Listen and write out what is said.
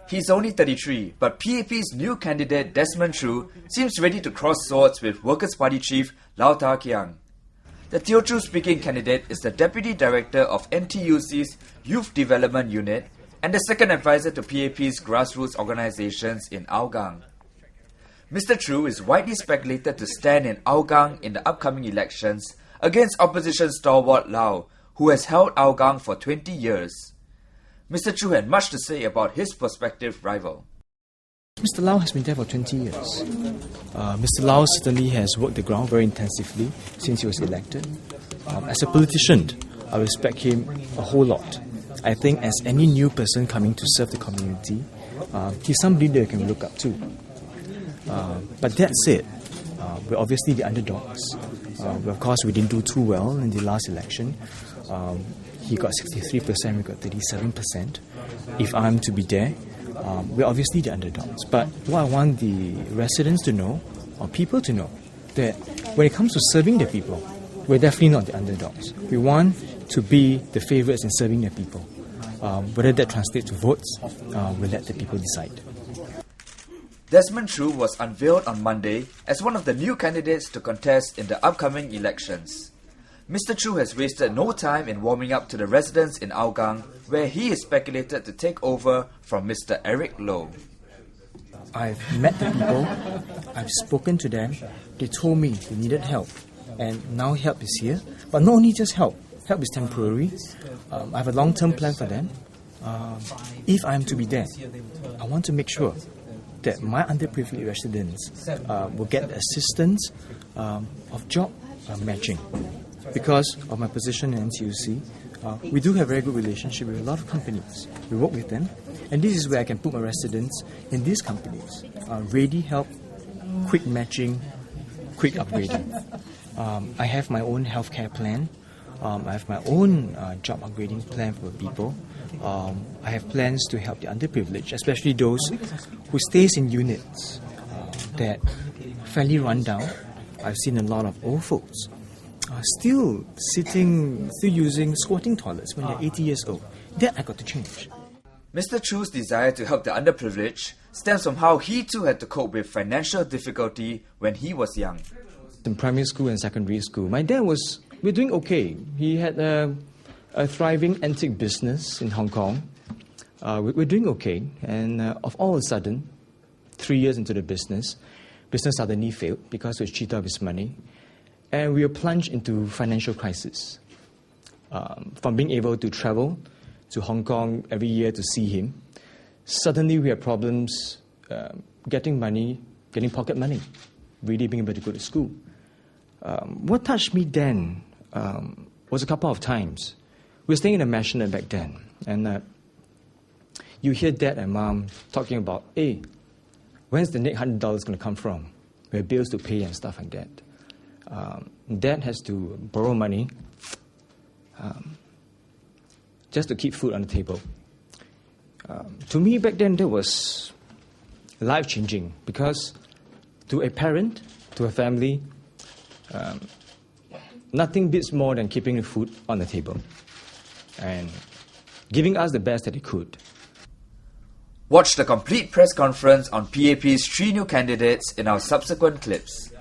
He's only 33, but PAP's new candidate Desmond Choo seems ready to cross swords with Workers' Party chief Low Thia Khiang. The Teochew-speaking candidate is the Deputy Director of NTUC's Youth Development Unit and the second advisor to PAP's grassroots organizations in Hougang. Mr. Choo is widely speculated to stand in Hougang in the upcoming elections against opposition stalwart Lau, who has held Hougang for 20 years. Mr. Choo had much to say about his prospective rival. Mr. Lau has been there for 20 years. Mr. Lau certainly has worked the ground very intensively since he was elected. As a politician, I respect him a whole lot. I think as any new person coming to serve the community, he's somebody that you can look up to. But that said, we're obviously the underdogs. Of course, we didn't do too well in the last election. He got 63%, we got 37%. If I'm to be there, we're obviously the underdogs. But what I want the residents to know, or people to know, that when it comes to serving the people, we're definitely not the underdogs. We want to be the favourites in serving the people. Whether that translates to votes, we'll let the people decide. Desmond Choo was unveiled on Monday as one of the new candidates to contest in the upcoming elections. Mr. Choo has wasted no time in warming up to the residents in Hougang, where he is speculated to take over from Mr. Eric Low. I've met the people, I've spoken to them, they told me they needed help, and now help is here. But not only just help is temporary. I have a long-term plan for them. If I'm to be there, I want to make sure that my underprivileged residents will get assistance of job matching. Because of my position in NTUC, we do have a very good relationship with a lot of companies. We work with them, and this is where I can put my residents in these companies. Ready help, quick matching, quick upgrading. I have my own healthcare plan. I have my own job upgrading plan for people. I have plans to help the underprivileged, especially those who stays in units that fairly run down. I've seen a lot of old folks still using squatting toilets when they're 80 years old. That I got to change. Mr. Choo's desire to help the underprivileged stems from how he too had to cope with financial difficulty when he was young. In primary school and secondary school, my dad we're doing okay. He had a thriving antique business in Hong Kong. We're doing okay, and of all of a sudden, 3 years into the business suddenly failed because he was cheated of his money. And we were plunged into financial crisis. From being able to travel to Hong Kong every year to see him, suddenly we had problems getting pocket money, really being able to go to school. What touched me then was a couple of times. We were staying in a mansion back then, and you hear dad and mom talking about, hey, when's the next $100 going to come from? We have bills to pay and stuff like that. Dad has to borrow money just to keep food on the table. To me back then that was life-changing, because to a parent, to a family, nothing beats more than keeping the food on the table and giving us the best that he could. Watch the complete press conference on PAP's 3 new candidates in our subsequent clips.